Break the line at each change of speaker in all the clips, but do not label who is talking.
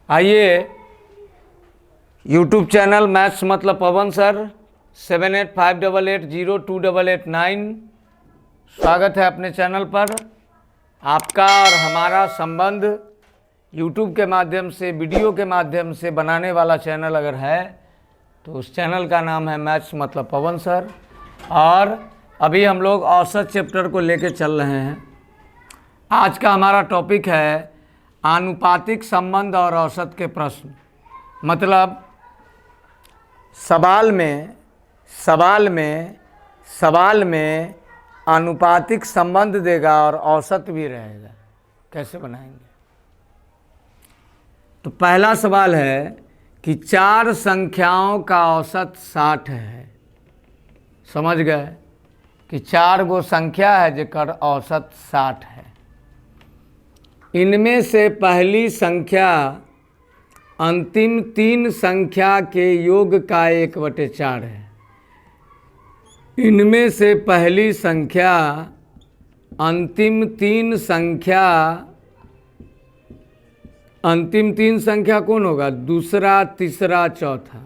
आइए YouTube channel maths मतलब पवन sir 7858802889 स्वागत है अपने चैनल पर। आपका और हमारा संबंध यूट्यूब के माध्यम से, वीडियो के माध्यम से बनाने वाला चैनल अगर है तो उस चैनल का नाम है मैथ्स मतलब पवन सर। और अभी हम लोग औसत चैप्टर को लेके चल रहे हैं। आज का हमारा टॉपिक है आनुपातिक संबंध और औसत के प्रश्न। मतलब सवाल में आनुपातिक संबंध देगा और औसत भी रहेगा। कैसे बनाएंगे? तो पहला सवाल है कि चार संख्याओं का औसत 60 है। समझ गए कि चार गो संख्या है जेकर औसत 60 है। इनमें से पहली संख्या अंतिम तीन संख्या के योग का 1/4 है। इनमें से पहली संख्या अंतिम तीन संख्या कौन होगा? दूसरा, तीसरा, चौथा।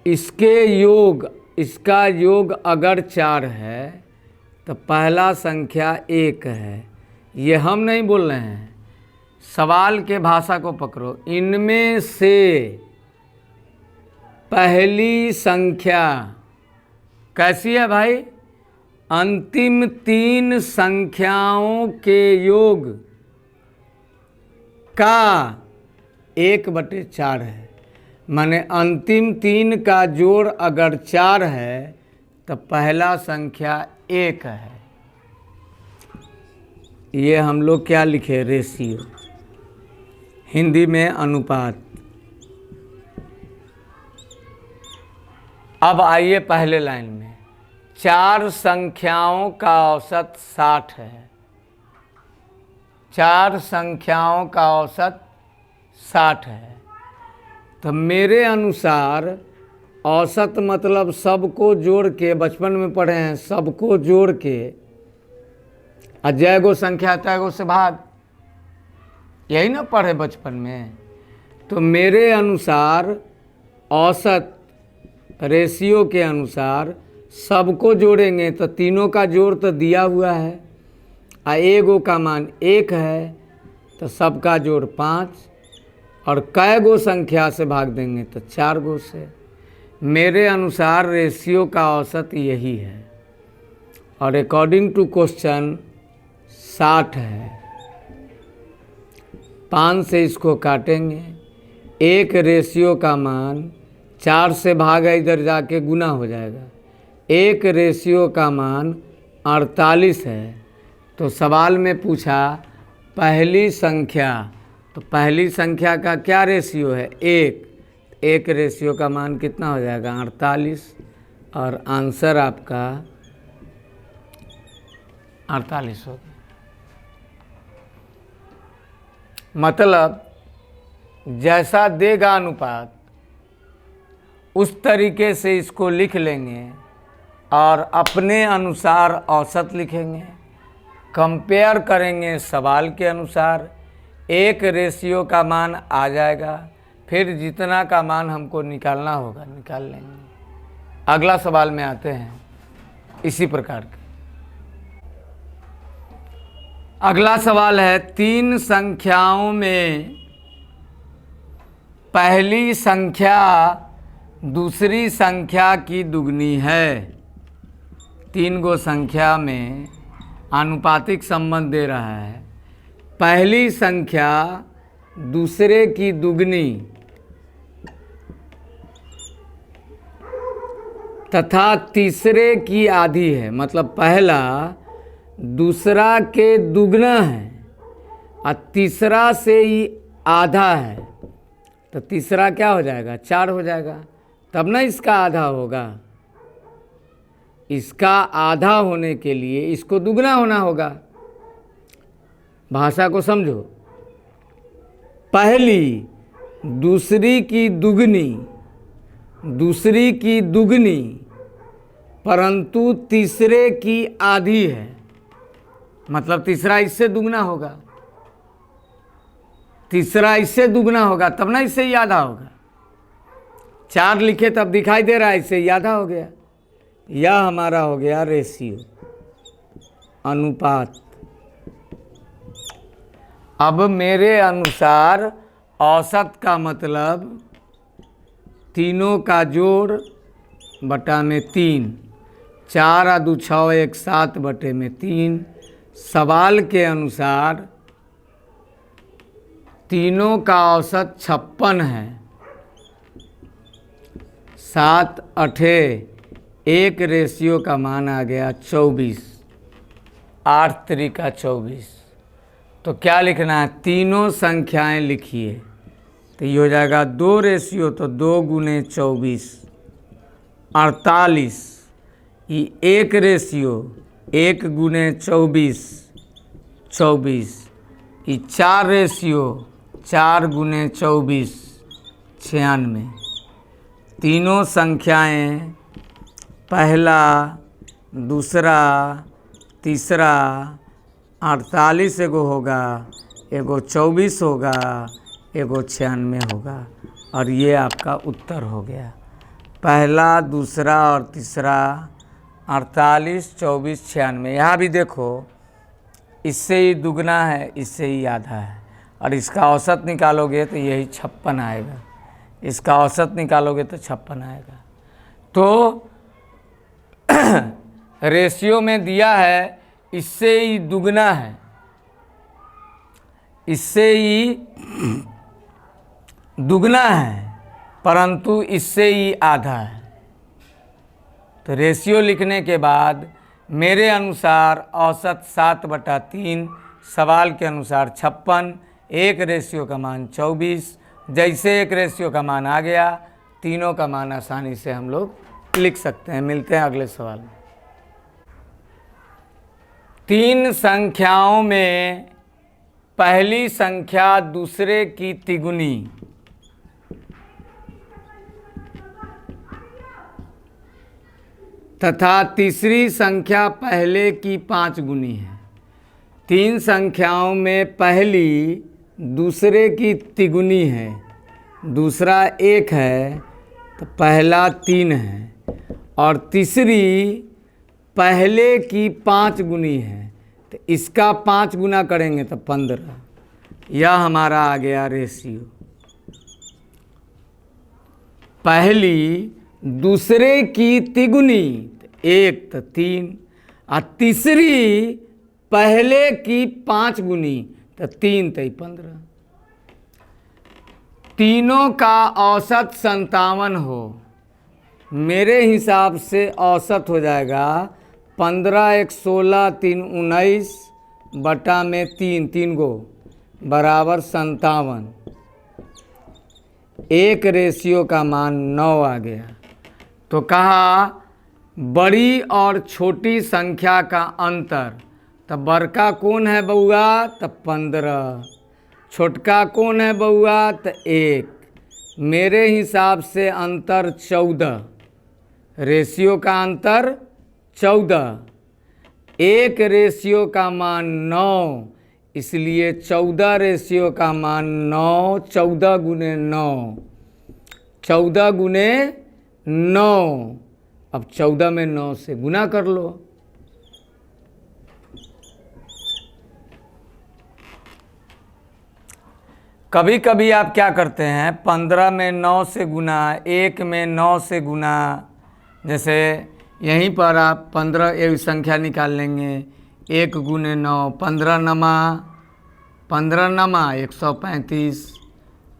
इसका योग अगर 4 है तो पहला संख्या 1 है। ये हम नहीं बोल रहे हैं, सवाल के भाषा को पकड़ो। इनमें से पहली संख्या कैसी है भाई? अंतिम तीन संख्याओं के योग का 1/4 है। माने अंतिम तीन का जोड़ अगर 4 है तो पहला संख्या 1 है। ये हम लोग क्या लिखे? रेशियो, हिंदी में अनुपात। अब आइए पहले लाइन में, चार संख्याओं का औसत 60 है। चार संख्याओं का औसत 60 है। तो मेरे अनुसार औसत मतलब सबको जोड़ के, बचपन में पढ़े हैं, सबको जोड़ के जय गो संख्या तय गो से भाग, यही ना पढ़े बचपन में। तो मेरे अनुसार औसत रेशियो के अनुसार सबको जोड़ेंगे तो तीनों का जोड़ तो दिया हुआ है, एगो का मान 1 है तो सबका जोड़ 5, और कै गो संख्या से भाग देंगे तो 4 गो से। मेरे अनुसार रेशियो का औसत यही है, और अकॉर्डिंग टू क्वेश्चन 60 है। 5 से इसको काटेंगे, एक रेशियो का मान 4 से भागा इधर जाके गुना हो जाएगा। एक रेशियो का मान 48 है। तो सवाल में पूछा पहली संख्या, तो पहली संख्या का क्या रेशियो है? 1। एक रेशियो का मान कितना हो जाएगा? 48, और आंसर आपका 48 होगा। मतलब जैसा देगा अनुपात उस तरीके से इसको लिख लेंगे और अपने अनुसार औसत लिखेंगे। कंपेयर करेंगे सवाल के अनुसार, एक रेशियो का मान आ जाएगा, फिर जितना का मान हमको निकालना होगा निकाल लेंगे। अगला सवाल में आते हैं इसी प्रकार के। अगला सवाल है, तीन संख्याओं में पहली संख्या दूसरी संख्या की दुगनी है। तीन गो संख्या में आनुपातिक संबंध दे रहा है। पहली संख्या दूसरे की दुगनी तथा तीसरे की आधी है। मतलब पहला दूसरा के दुगना है और तीसरा से ही आधा है, तो तीसरा क्या हो जाएगा? 4 हो जाएगा, तब ना इसका आधा होगा। इसका आधा होने के लिए इसको दुगना होना होगा। भाषा को समझो। पहली दूसरी की दुगनी परंतु तीसरे की आधी है। मतलब तीसरा इससे दुगना होगा। तीसरा इससे दुगना होगा तब ना इससे आधा होगा। 4 लिखे तब दिखाई दे रहा है, इससे आधा हो गया। यह हमारा हो गया रेशियो, अनुपात। अब मेरे अनुसार औसत का मतलब तीनों का जोड़ बटा में 3, 4 आ 2 6 1 7 बटे में 3। सवाल के अनुसार तीनों का औसत 56 है। 7 8 1 रेशियो का मान आ गया 24, 8 3 24। तो क्या लिखना है, तीनों संख्याएं लिखिए। तो ये हो जाएगा 2 रेशियो, तो 2 गुने 24 48। ये 1 रेशियो 1 गुने 24 24। ये 4 रेशियो 4 गुने 24 96। तीनों संख्याएं पहला, दूसरा, तीसरा 48 एगो होगा, एगो 24 होगा, एगो 96 होगा। और ये आपका उत्तर हो गया। पहला, दूसरा और तीसरा 48 24 96। यहाँ भी देखो, इससे ही दुगना है, इससे ही आधा है। और इसका औसत निकालोगे तो यही 56 आएगा। इसका औसत निकालोगे तो 56 आएगा। तो रेशियो में दिया है इससे ही दुगना है, इससे ही दुगना है, परंतु इससे ही आधा है। तो रेशियो लिखने के बाद मेरे अनुसार औसत 7/3, सवाल के अनुसार 56, 1 रेशियो का मान 24। जैसे 1 रेशियो का मान आ गया, तीनों का मान आसानी से हम लोग लिख सकते हैं। मिलते हैं अगले सवाल में। 3 संख्याओं में पहली संख्या दूसरे की तिगुनी तथा तीसरी संख्या पहले की 5 गुनी है। 3 संख्याओं में पहली दूसरे की तिगुनी है, दूसरा 1 है तो पहला 3 है, और तीसरी पहले की 5 गुनी है। तो इसका 5 गुना करेंगे तो 15। यह हमारा आ गया रेशियो। पहली दूसरे की तिगुनी 1 तो 3, और तीसरी पहले की 5 गुनी तो 3 तो 15। तीनों का औसत 57 हो। मेरे हिसाब से औसत हो जाएगा 15 1 16 3 19 बटा में 3 गो बराबर 57। 1 रेशियो का मान 9 आ गया। तो कहा बड़ी और छोटी संख्या का अंतर। तो बड़का कौन है बउआ, तो 15। छोटका कौन है बउआ, तो 1। मेरे हिसाब से अंतर 14। रेशियो का अंतर 14। 1 रेशियो का मान 9, इसलिए 14 रेशियो का मान 9। 14 गुने 9, 14 गुने 9। अब 14 में 9 से गुना कर लो। कभी कभी आप क्या करते हैं, 15 में 9 से गुना, 1 में 9 से गुना। जैसे यहीं पर आप 15 एक संख्या निकाल लेंगे। 1 गुने 9 15 नमा 135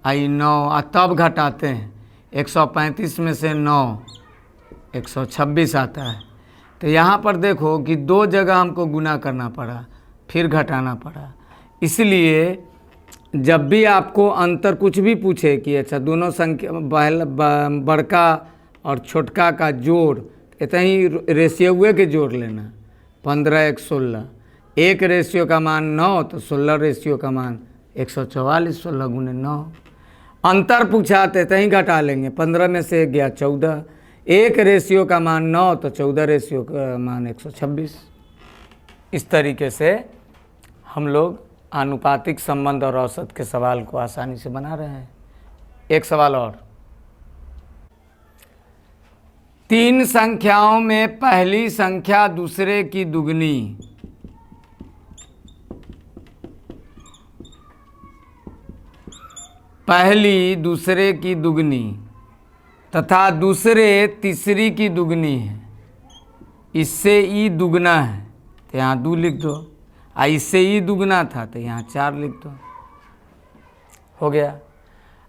आई 9, और तब घटाते हैं। 135 में से 9 126 आता है। तो यहाँ पर देखो कि 2 जगह हमको गुना करना पड़ा, फिर घटाना पड़ा। इसलिए जब भी आपको अंतर कुछ भी पूछे कि अच्छा दोनों संख्या बड़का और छोटका का जोड़, इतना ही रेशियो के जोड़ लेना। 15 1 16, 1 रेशियो का मान 9 तो 16 रेशियो का मान 144। 16 गुने 9। अंतर पूछा तो ही घटा लेंगे। 15 में से गया 14। 1 रेशियो का मान 9 तो 14 रेशियो का मान 126। इस तरीके से हम लोग आनुपातिक संबंध और औसत के सवाल को आसानी से बना रहे हैं। एक सवाल और, 3 संख्याओं में पहली संख्या दूसरे की दुगनी, पहली दूसरे की दुगनी तथा दूसरे तीसरी की दुगनी है, इससे ई दुगना है तो यहाँ 2 लिख दो, इससे ई दुगना था तो यहाँ 4 लिख दो। हो गया।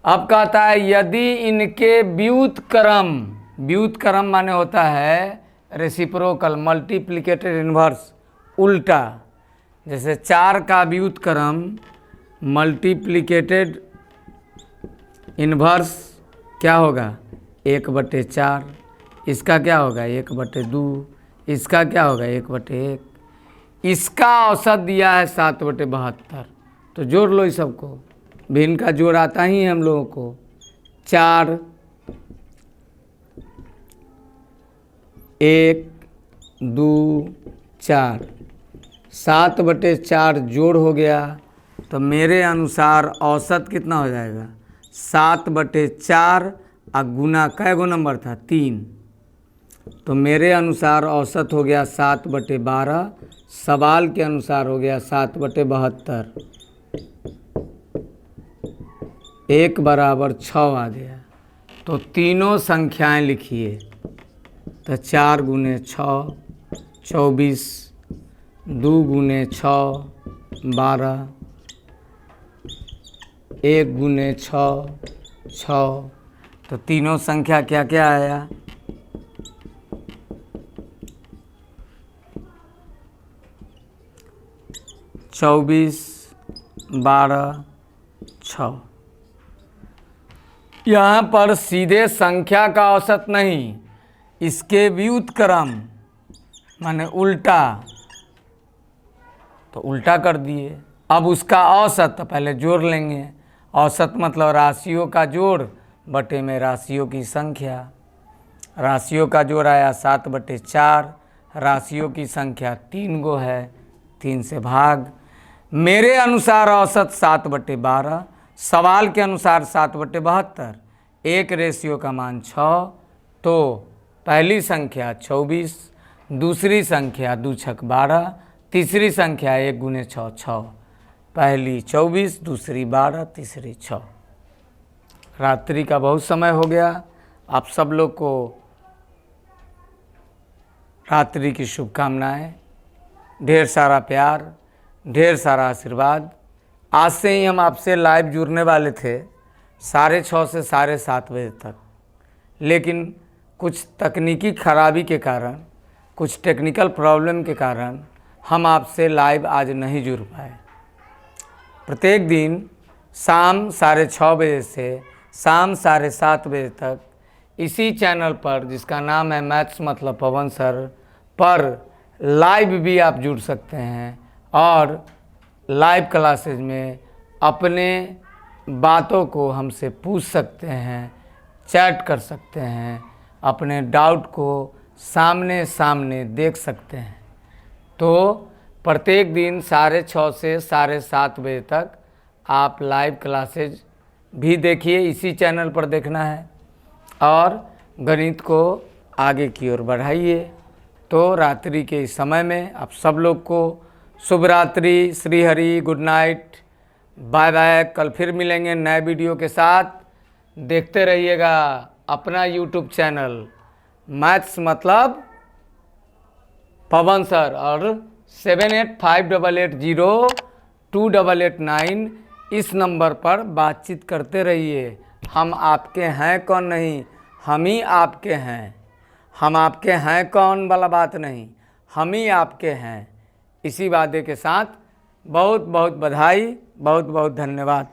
अब कहता है यदि इनके व्युत्क्रम माने होता है रेसिप्रोकल, मल्टीप्लिकेटेड इन्वर्स, उल्टा। जैसे 4 का व्युत्क्रम मल्टीप्लिकेटेड इन्वर्स क्या होगा 1/4, इसका क्या होगा 1/2, इसका क्या होगा 1/1, इसका औसत दिया है 7/72। तो जोड़ लो इस सबको, भिन्न का जोड़ आता ही है हम लोगों को। 4 1 2 4 7/4 जोड़ हो गया। तो मेरे अनुसार औसत कितना हो जाएगा 7/4 और गुना कै गो नंबर था 3, तो मेरे अनुसार औसत हो गया 7/12। सवाल के अनुसार हो गया 7/72, 1 = 6 आ गया। तो तीनों संख्याएं लिखिए। तो 4 × 6 24, 2 × 6 12, 1 × 6 6। तो तीनों संख्या क्या क्या आया 24 12 6। यहाँ पर सीधे संख्या का औसत नहीं, इसके व्युत्क्रम माने उल्टा, तो उल्टा कर दिए। अब उसका औसत तो पहले जोड़ लेंगे। औसत मतलब राशियों का जोड़ बटे में राशियों की संख्या। राशियों का जोड़ आया 7/4, राशियों की संख्या 3 गो है, 3 से भाग। मेरे अनुसार औसत 7/12, सवाल के अनुसार 7/72, एक रेशियो का मान 6। तो पहली संख्या 24, दूसरी संख्या 2 × 6 12, तीसरी संख्या 1 × 6 6। पहली 24, दूसरी 12, तीसरी 6। रात्रि का बहुत समय हो गया। आप सब लोग को रात्रि की शुभकामनाएं, ढेर सारा प्यार, ढेर सारा आशीर्वाद। आज से ही हम आपसे लाइव जुड़ने वाले थे 6:30 से 7:30 बजे तक, लेकिन कुछ तकनीकी खराबी के कारण, कुछ टेक्निकल प्रॉब्लम के कारण हम आपसे लाइव आज नहीं जुड़ पाए। प्रत्येक दिन शाम 6:30 बजे से शाम 7:30 बजे तक इसी चैनल पर, जिसका नाम है मैथ्स मतलब पवन सर, पर लाइव भी आप जुड़ सकते हैं और लाइव क्लासेज में अपने बातों को हमसे पूछ सकते हैं, चैट कर सकते हैं, अपने डाउट को सामने सामने देख सकते हैं। तो प्रत्येक दिन 6:30 से 7:30 बजे तक आप लाइव क्लासेज भी देखिए, इसी चैनल पर देखना है और गणित को आगे की ओर बढ़ाइए। तो रात्रि के इस समय में आप सब लोग को शुभ रात्रि, Shri Hari, good night, bye bye. कल फिर मिलेंगे नए वीडियो के साथ। देखते रहिएगा अपना यूट्यूब चैनल मैथ्स मतलब पवन सर और 7858802889 इस नंबर पर बातचीत करते रहिए। हम आपके हैं कौन नहीं, हम ही आपके हैं। हम आपके हैं कौन वाला बात नहीं, हम ही आपके हैं। इसी वादे के साथ बहुत बहुत बधाई, बहुत बहुत धन्यवाद।